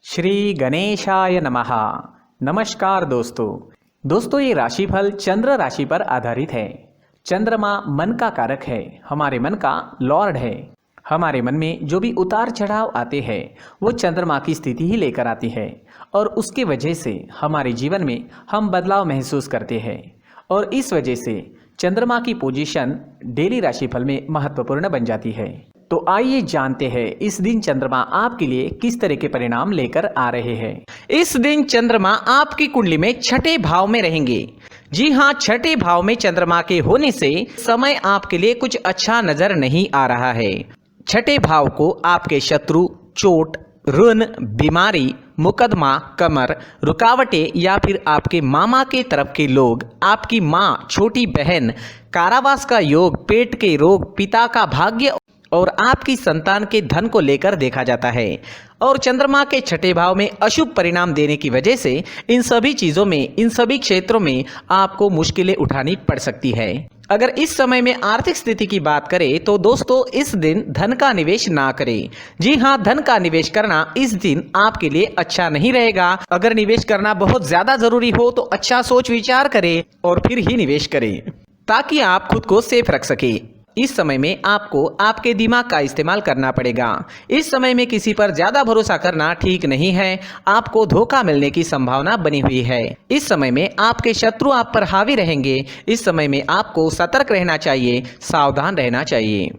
श्री गणेशाय नमः। नमस्कार दोस्तों ये राशिफल चंद्र राशि पर आधारित है। चंद्रमा मन का कारक है, हमारे मन का लॉर्ड है। हमारे मन में जो भी उतार चढ़ाव आते हैं वो चंद्रमा की स्थिति ही लेकर आती है और उसके वजह से हमारे जीवन में हम बदलाव महसूस करते हैं और इस वजह से चंद्रमा की पोजीशन डेली राशिफल में महत्वपूर्ण बन जाती है। तो आइए जानते हैं इस दिन चंद्रमा आपके लिए किस तरह के परिणाम लेकर आ रहे हैं। इस दिन चंद्रमा आपकी कुंडली में छठे भाव में रहेंगे। जी हाँ, छठे भाव में चंद्रमा के होने से समय आपके लिए कुछ अच्छा नजर नहीं आ रहा है। छठे भाव को आपके शत्रु, चोट, ऋण, बीमारी, मुकदमा, कमर, रुकावटें या फिर आपके मामा के तरफ के लोग, आपकी माँ, छोटी बहन, कारावास का योग, पेट के रोग, पिता का भाग्य और आपकी संतान के धन को लेकर देखा जाता है। और चंद्रमा के छठे भाव में अशुभ परिणाम देने की वजह से इन सभी चीज़ों में, इन सभी क्षेत्रों में आपको मुश्किलें उठानी पड़ सकती है। अगर इस समय में आर्थिक स्थिति की बात करें तो दोस्तों इस दिन धन का निवेश ना करें। जी हाँ, धन का निवेश करना इस दिन आपके लिए अच्छा नहीं रहेगा। अगर निवेश करना बहुत ज़्यादा ज़रूरी हो तो अच्छा सोच विचार करें और फिर ही निवेश करें ताकि आप खुद को सेफ रख सके। इस समय में आपको आपके दिमाग का इस्तेमाल करना पड़ेगा। इस समय में किसी पर ज्यादा भरोसा करना ठीक नहीं है, आपको धोखा मिलने की संभावना बनी हुई है। इस समय में आपके शत्रु आप पर हावी रहेंगे। इस समय में आपको सतर्क रहना चाहिए, सावधान रहना चाहिए।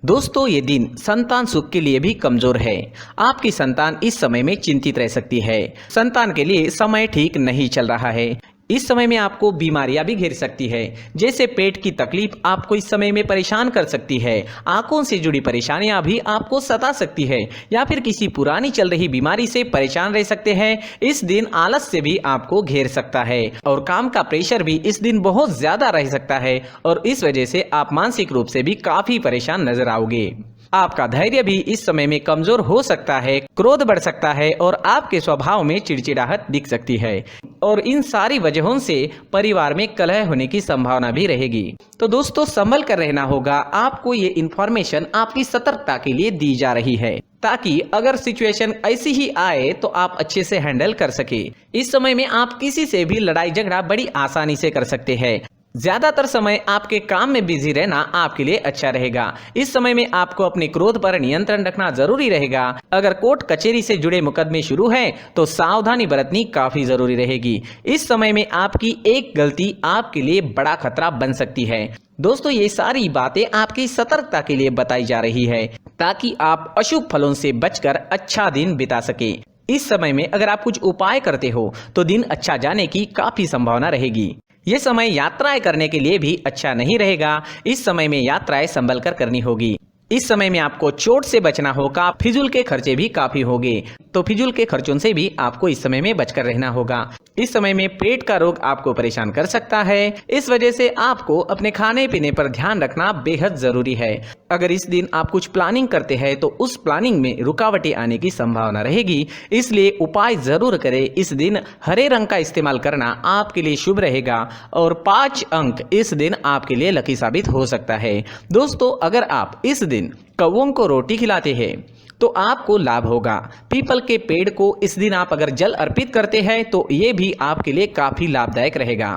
दोस्तों ये दिन संतान सुख के लिए भी कमजोर है। आपकी संतान इस समय में चिंतित रह सकती है। संतान के लिए समय ठीक नहीं चल रहा है। इस समय में आपको बीमारियां भी घेर सकती है, जैसे पेट की तकलीफ आपको इस समय में परेशान कर सकती है। आंखों से जुड़ी परेशानियां भी आपको सता सकती है या फिर किसी पुरानी चल रही बीमारी से परेशान रह सकते हैं। इस दिन आलस से भी आपको घेर सकता है और काम का प्रेशर भी इस दिन बहुत ज्यादा रह सकता है और इस वजह से आप मानसिक रूप से भी काफी परेशान नजर आओगे। आपका धैर्य भी इस समय में कमजोर हो सकता है, क्रोध बढ़ सकता है और आपके स्वभाव में चिड़चिड़ाहट दिख सकती है और इन सारी वजहों से परिवार में कलह होने की संभावना भी रहेगी। तो दोस्तों संभल कर रहना होगा। आपको ये इन्फॉर्मेशन आपकी सतर्कता के लिए दी जा रही है ताकि अगर सिचुएशन ऐसी ही आए तो आप अच्छे से हैंडल कर सके। इस समय में आप किसी से भी लड़ाई झगड़ा बड़ी आसानी से कर सकते हैं। ज्यादातर समय आपके काम में बिजी रहना आपके लिए अच्छा रहेगा। इस समय में आपको अपने क्रोध पर नियंत्रण रखना जरूरी रहेगा। अगर कोर्ट कचहरी से जुड़े मुकदमे शुरू हैं तो सावधानी बरतनी काफी जरूरी रहेगी। इस समय में आपकी एक गलती आपके लिए बड़ा खतरा बन सकती है। दोस्तों ये सारी बातें आपकी सतर्कता के लिए बताई जा रही है ताकि आप अशुभ फलों से बचकर अच्छा दिन बिता सके। इस समय में अगर आप कुछ उपाय करते हो तो दिन अच्छा जाने की काफी संभावना रहेगी। ये समय यात्राएं करने के लिए भी अच्छा नहीं रहेगा। इस समय में यात्राएं संभल कर करनी होगी। इस समय में आपको चोट से बचना होगा। फिजूल के खर्चे भी काफी होंगे, तो फिजूल के खर्चों से भी आपको इस समय में बचकर रहना होगा। इस समय में पेट का रोग आपको परेशान कर सकता है। इस वजह से आपको अपने खाने पीने पर ध्यान रखना बेहद जरूरी है। अगर इस दिन आप कुछ प्लानिंग करते हैं तो उस प्लानिंग में रुकावटें आने की संभावना रहेगी, इसलिए उपाय जरूर करें। इस दिन हरे रंग का इस्तेमाल करना आपके लिए शुभ रहेगा और 5 अंक इस दिन आपके लिए लकी साबित हो सकता है। दोस्तों अगर आप इस दिन कौवों को रोटी खिलाते हैं तो आपको लाभ होगा। पीपल के पेड़ को इस दिन आप अगर जल अर्पित करते हैं तो ये भी आपके लिए काफी लाभदायक रहेगा।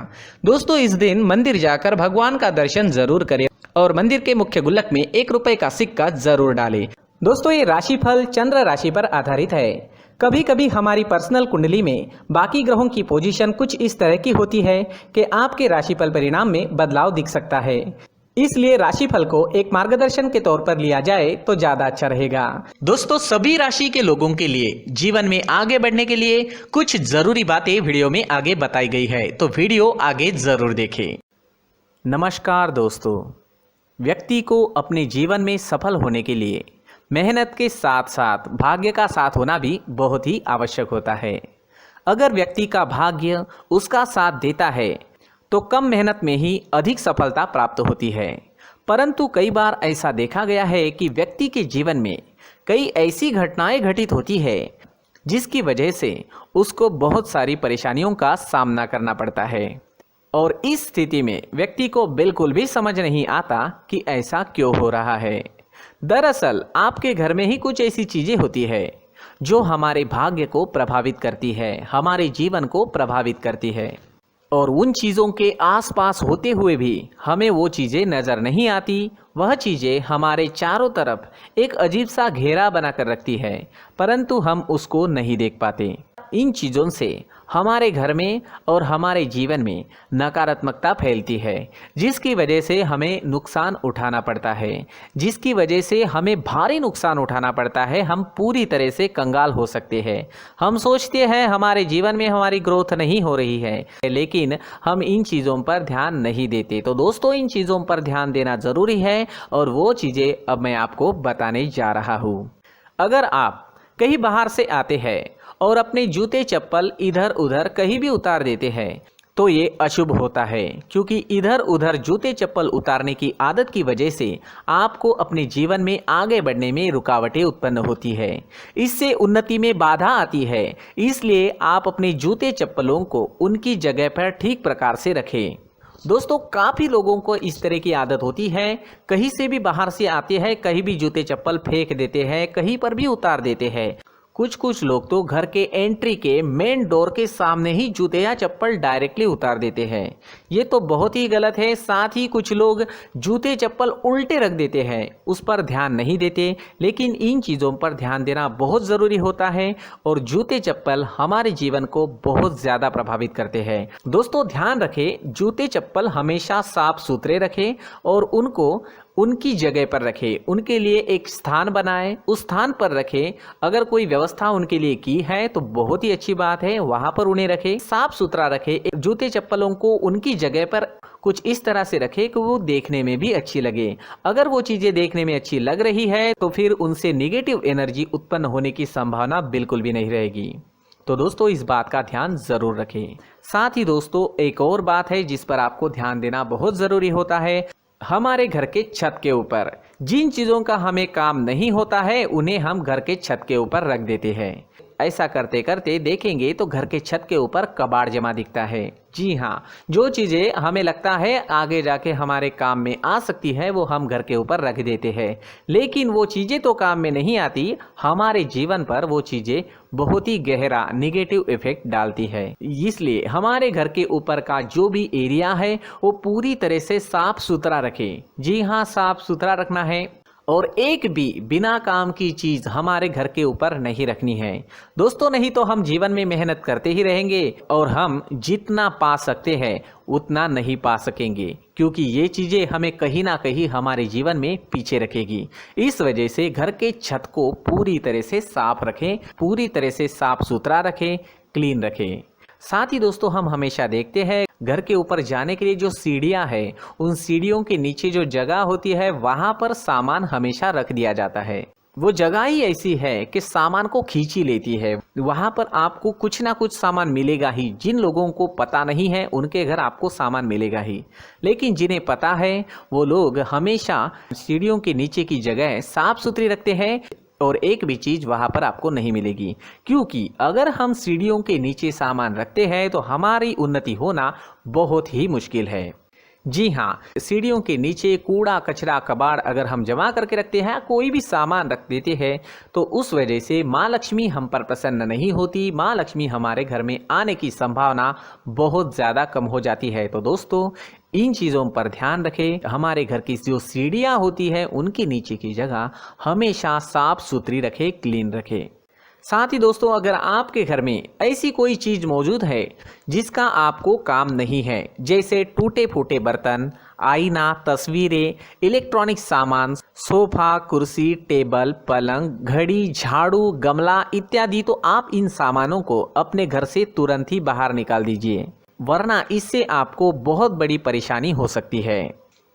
दोस्तों इस दिन मंदिर जाकर भगवान का दर्शन जरूर करें और मंदिर के मुख्य गुल्लक में 1 रुपए का सिक्का जरूर डालें। दोस्तों ये राशिफल चंद्र राशि पर आधारित है। कभी कभी हमारी पर्सनल कुंडली में बाकी ग्रहों की पोजीशन कुछ इस तरह की होती है कि आपके राशिफल परिणाम में बदलाव दिख सकता है। इसलिए राशिफल को एक मार्गदर्शन के तौर पर लिया जाए तो ज्यादा अच्छा रहेगा। दोस्तों सभी राशि के लोगों के लिए जीवन में आगे बढ़ने के लिए कुछ जरूरी बातें वीडियो में आगे बताई गई है, तो वीडियो आगे जरूर देखें। नमस्कार दोस्तों, व्यक्ति को अपने जीवन में सफल होने के लिए मेहनत के साथ साथ भाग्य का साथ होना भी बहुत ही आवश्यक होता है। अगर व्यक्ति का भाग्य उसका साथ देता है तो कम मेहनत में ही अधिक सफलता प्राप्त होती है। परंतु कई बार ऐसा देखा गया है कि व्यक्ति के जीवन में कई ऐसी घटनाएं घटित होती है जिसकी वजह से उसको बहुत सारी परेशानियों का सामना करना पड़ता है और इस स्थिति में व्यक्ति को बिल्कुल भी समझ नहीं आता कि ऐसा क्यों हो रहा है। दरअसल आपके घर में ही कुछ ऐसी चीजें होती है जो हमारे भाग्य को प्रभावित करती है, हमारे जीवन को प्रभावित करती है। और उन चीज़ों के आसपास होते हुए भी हमें वो चीज़ें नज़र नहीं आती। वह चीज़ें हमारे चारों तरफ एक अजीब सा घेरा बनाकर रखती है, परंतु हम उसको नहीं देख पाते। इन चीज़ों से हमारे घर में और हमारे जीवन में नकारात्मकता फैलती है, जिसकी वजह से हमें नुकसान उठाना पड़ता है, जिसकी वजह से हमें भारी नुकसान उठाना पड़ता है। हम पूरी तरह से कंगाल हो सकते हैं। हम सोचते हैं हमारे जीवन में हमारी ग्रोथ नहीं हो रही है, लेकिन हम इन चीज़ों पर ध्यान नहीं देते। तो दोस्तों, इन चीज़ों पर ध्यान देना ज़रूरी है और वो चीज़ें अब मैं आपको बताने जा रहा हूँ। अगर आप कहीं बाहर से आते हैं और अपने जूते चप्पल इधर उधर कहीं भी उतार देते हैं तो ये अशुभ होता है, क्योंकि इधर उधर जूते चप्पल उतारने की आदत की वजह से आपको अपने जीवन में आगे बढ़ने में रुकावटें उत्पन्न होती है। इससे उन्नति में बाधा आती है। इसलिए आप अपने जूते चप्पलों को उनकी जगह पर ठीक प्रकार से रखें। दोस्तों, काफ़ी लोगों को इस तरह की आदत होती है, कहीं से भी बाहर से आते हैं, कहीं भी जूते चप्पल फेंक देते हैं, कहीं पर भी उतार देते हैं। कुछ लोग तो घर के एंट्री के मेन डोर के सामने ही जूते या चप्पल डायरेक्टली उतार देते हैं। ये तो बहुत ही गलत है। साथ ही कुछ लोग जूते चप्पल उल्टे रख देते हैं, उस पर ध्यान नहीं देते। लेकिन इन चीज़ों पर ध्यान देना बहुत ज़रूरी होता है और जूते चप्पल हमारे जीवन को बहुत ज़्यादा प्रभावित करते हैं। दोस्तों, ध्यान रखें, जूते चप्पल हमेशा साफ सुथरे रखें और उनको उनकी जगह पर रखें। उनके लिए एक स्थान बनाएं, उस स्थान पर रखें। अगर कोई व्यवस्था उनके लिए की है तो बहुत ही अच्छी बात है, वहां पर उन्हें रखें, साफ सुथरा रखें। जूते चप्पलों को उनकी जगह पर कुछ इस तरह से रखें कि वो देखने में भी अच्छी लगे। अगर वो चीज़ें देखने में अच्छी लग रही है तो फिर उनसे निगेटिव एनर्जी उत्पन्न होने की संभावना बिल्कुल भी नहीं रहेगी। तो दोस्तों, इस बात का ध्यान ज़रूर रखें। साथ ही दोस्तों, एक और बात है जिस पर आपको ध्यान देना बहुत ज़रूरी होता है। हमारे घर के छत के ऊपर जिन चीज़ों का हमें काम नहीं होता है उन्हें हम घर के छत के ऊपर रख देते हैं। ऐसा करते करते देखेंगे तो घर के छत के ऊपर कबाड़ जमा दिखता है। जी हाँ, जो चीज़ें हमें लगता है आगे जाके हमारे काम में आ सकती है वो हम घर के ऊपर रख देते हैं, लेकिन वो चीज़ें तो काम में नहीं आती। हमारे जीवन पर वो चीज़ें बहुत ही गहरा निगेटिव इफेक्ट डालती है। इसलिए हमारे घर के ऊपर का जो भी एरिया है वो पूरी तरह से साफ सुथरा रखें। जी हाँ, साफ सुथरा रखना है और एक भी बिना काम की चीज़ हमारे घर के ऊपर नहीं रखनी है। दोस्तों, नहीं तो हम जीवन में मेहनत करते ही रहेंगे और हम जितना पा सकते हैं उतना नहीं पा सकेंगे, क्योंकि ये चीज़ें हमें कहीं ना कहीं हमारे जीवन में पीछे रखेगी। इस वजह से घर के छत को पूरी तरह से साफ रखें, पूरी तरह से साफ सुथरा रखें, क्लीन रखें। साथ ही दोस्तों, हम हमेशा देखते हैं घर के ऊपर जाने के लिए जो सीढ़ियां हैं, उन सीढ़ियों के नीचे जो जगह होती है वहां पर सामान हमेशा रख दिया जाता है। वो जगह ही ऐसी है कि सामान को खींची लेती है। वहां पर आपको कुछ ना कुछ सामान मिलेगा ही। जिन लोगों को पता नहीं है उनके घर आपको सामान मिलेगा ही, लेकिन जिन्हें पता है वो लोग हमेशा सीढ़ियों के नीचे की जगह साफ सुथरी रखते हैं और एक भी चीज़ वहाँ पर आपको नहीं मिलेगी। क्योंकि अगर हम सीढ़ियों के नीचे सामान रखते हैं तो हमारी उन्नति होना बहुत ही मुश्किल है। जी हाँ, सीढ़ियों के नीचे कूड़ा कचरा कबाड़ अगर हम जमा करके रखते हैं, कोई भी सामान रख देते हैं, तो उस वजह से माँ लक्ष्मी हम पर प्रसन्न नहीं होती। माँ लक्ष्मी हमारे घर में आने की संभावना बहुत ज़्यादा कम हो जाती है। तो दोस्तों, इन चीज़ों पर ध्यान रखें। हमारे घर की जो सीढ़ियाँ होती है उनके नीचे की जगह हमेशा साफ सुथरी रखें, क्लीन रखें। साथ ही दोस्तों, अगर आपके घर में ऐसी कोई चीज़ मौजूद है जिसका आपको काम नहीं है, जैसे टूटे फूटे बर्तन, आईना, तस्वीरें, इलेक्ट्रॉनिक सामान, सोफा, कुर्सी, टेबल, पलंग, घड़ी, झाड़ू, गमला इत्यादि, तो आप इन सामानों को अपने घर से तुरंत ही बाहर निकाल दीजिए, वरना इससे आपको बहुत बड़ी परेशानी हो सकती है।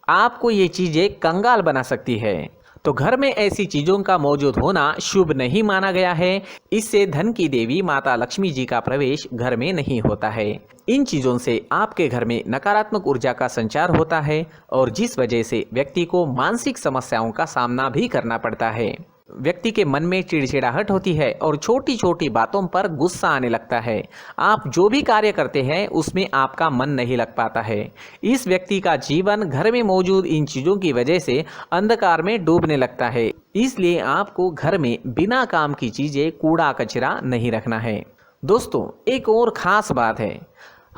आपको ये चीज़ें कंगाल बना सकती है। तो घर में ऐसी चीज़ों का मौजूद होना शुभ नहीं माना गया है। इससे धन की देवी माता लक्ष्मी जी का प्रवेश घर में नहीं होता है। इन चीज़ों से आपके घर में नकारात्मक ऊर्जा का संचार होता है और जिस वजह से व्यक्ति को मानसिक समस्याओं का सामना भी करना पड़ता है। व्यक्ति के मन में चिड़चिड़ाहट होती है और छोटी छोटी बातों पर गुस्सा आने लगता है। आप जो भी कार्य करते हैं उसमें आपका मन नहीं लग पाता है। इस व्यक्ति का जीवन घर में मौजूद इन चीज़ों की वजह से अंधकार में डूबने लगता है। इसलिए आपको घर में बिना काम की चीज़ें, कूड़ा कचरा नहीं रखना है। दोस्तों, एक और ख़ास बात है,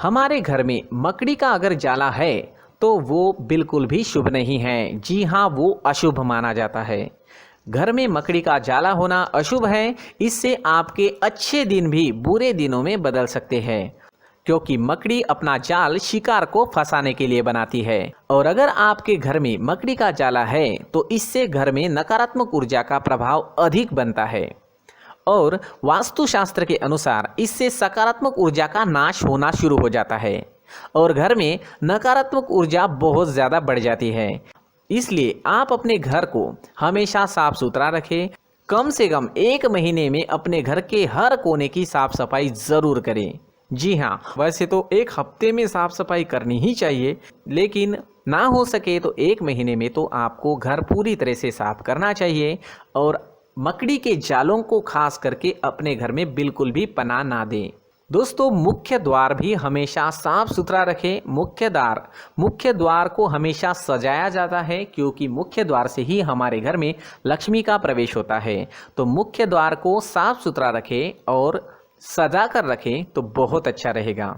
हमारे घर में मकड़ी का अगर जाला है तो वो बिल्कुल भी शुभ नहीं है। जी हाँ, वो अशुभ माना जाता है। घर में मकड़ी का जाला होना अशुभ है। इससे आपके अच्छे दिन भी बुरे दिनों में बदल सकते हैं, क्योंकि मकड़ी अपना जाल शिकार को फंसाने के लिए बनाती है। और अगर आपके घर में मकड़ी का जाला है तो इससे घर में नकारात्मक ऊर्जा का प्रभाव अधिक बनता है और वास्तुशास्त्र के अनुसार इससे सकारात्मक ऊर्जा का नाश होना शुरू हो जाता है और घर में नकारात्मक ऊर्जा बहुत ज़्यादा बढ़ जाती है। इसलिए आप अपने घर को हमेशा साफ सुथरा रखें। कम से कम 1 महीने में अपने घर के हर कोने की साफ सफाई ज़रूर करें। जी हाँ, वैसे तो 1 हफ्ते में साफ सफाई करनी ही चाहिए, लेकिन ना हो सके तो 1 महीने में तो आपको घर पूरी तरह से साफ करना चाहिए और मकड़ी के जालों को खास करके अपने घर में बिल्कुल भी पनाह ना दें। दोस्तों, मुख्य द्वार भी हमेशा साफ सुथरा रखें। मुख्य द्वार को हमेशा सजाया जाता है, क्योंकि मुख्य द्वार से ही हमारे घर में लक्ष्मी का प्रवेश होता है। तो मुख्य द्वार को साफ सुथरा रखें और सजा कर रखें तो बहुत अच्छा रहेगा।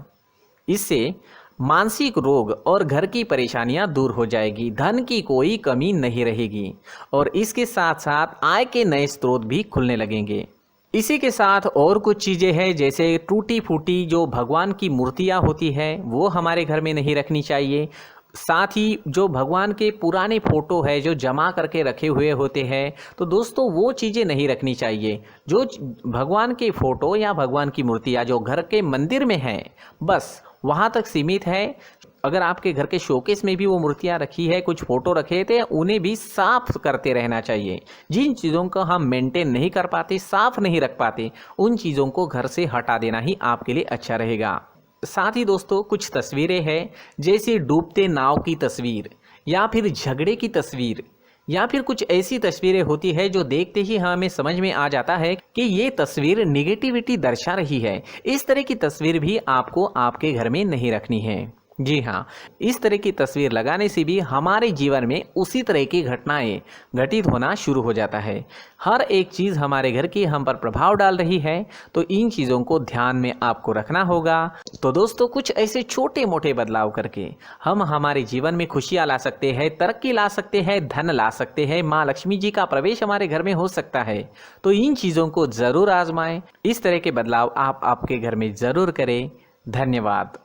इससे मानसिक रोग और घर की परेशानियां दूर हो जाएगी, धन की कोई कमी नहीं रहेगी और इसके साथ साथ आय के नए स्रोत भी खुलने लगेंगे। इसी के साथ और कुछ चीज़ें हैं, जैसे टूटी फूटी जो भगवान की मूर्तियां होती हैं वो हमारे घर में नहीं रखनी चाहिए। साथ ही जो भगवान के पुराने फ़ोटो है जो जमा करके रखे हुए होते हैं, तो दोस्तों वो चीज़ें नहीं रखनी चाहिए। जो भगवान के फ़ोटो या भगवान की मूर्तियाँ जो घर के मंदिर में हैं, बस वहाँ तक सीमित है। अगर आपके घर के शोकेस में भी वो मूर्तियाँ रखी है, कुछ फ़ोटो रखे थे, उन्हें भी साफ़ करते रहना चाहिए। जिन चीज़ों को हम मेंटेन नहीं कर पाते, साफ़ नहीं रख पाते, उन चीज़ों को घर से हटा देना ही आपके लिए अच्छा रहेगा। साथ ही दोस्तों, कुछ तस्वीरें हैं, जैसे डूबते नाव की तस्वीर या फिर झगड़े की तस्वीर या फिर कुछ ऐसी तस्वीरें होती है जो देखते ही हमें समझ में आ जाता है कि ये तस्वीर निगेटिविटी दर्शा रही है। इस तरह की तस्वीर भी आपको आपके घर में नहीं रखनी है। जी हाँ, इस तरह की तस्वीर लगाने से भी हमारे जीवन में उसी तरह की घटनाएं घटित होना शुरू हो जाता है। हर एक चीज़ हमारे घर की हम पर प्रभाव डाल रही है, तो इन चीज़ों को ध्यान में आपको रखना होगा। तो दोस्तों, कुछ ऐसे छोटे मोटे बदलाव करके हम हमारे जीवन में खुशियाँ ला सकते हैं, तरक्की ला सकते हैं, धन ला सकते हैं, माँ लक्ष्मी जी का प्रवेश हमारे घर में हो सकता है। तो इन चीज़ों को ज़रूर आजमाएं। इस तरह के बदलाव आप आपके घर में ज़रूर करें। धन्यवाद।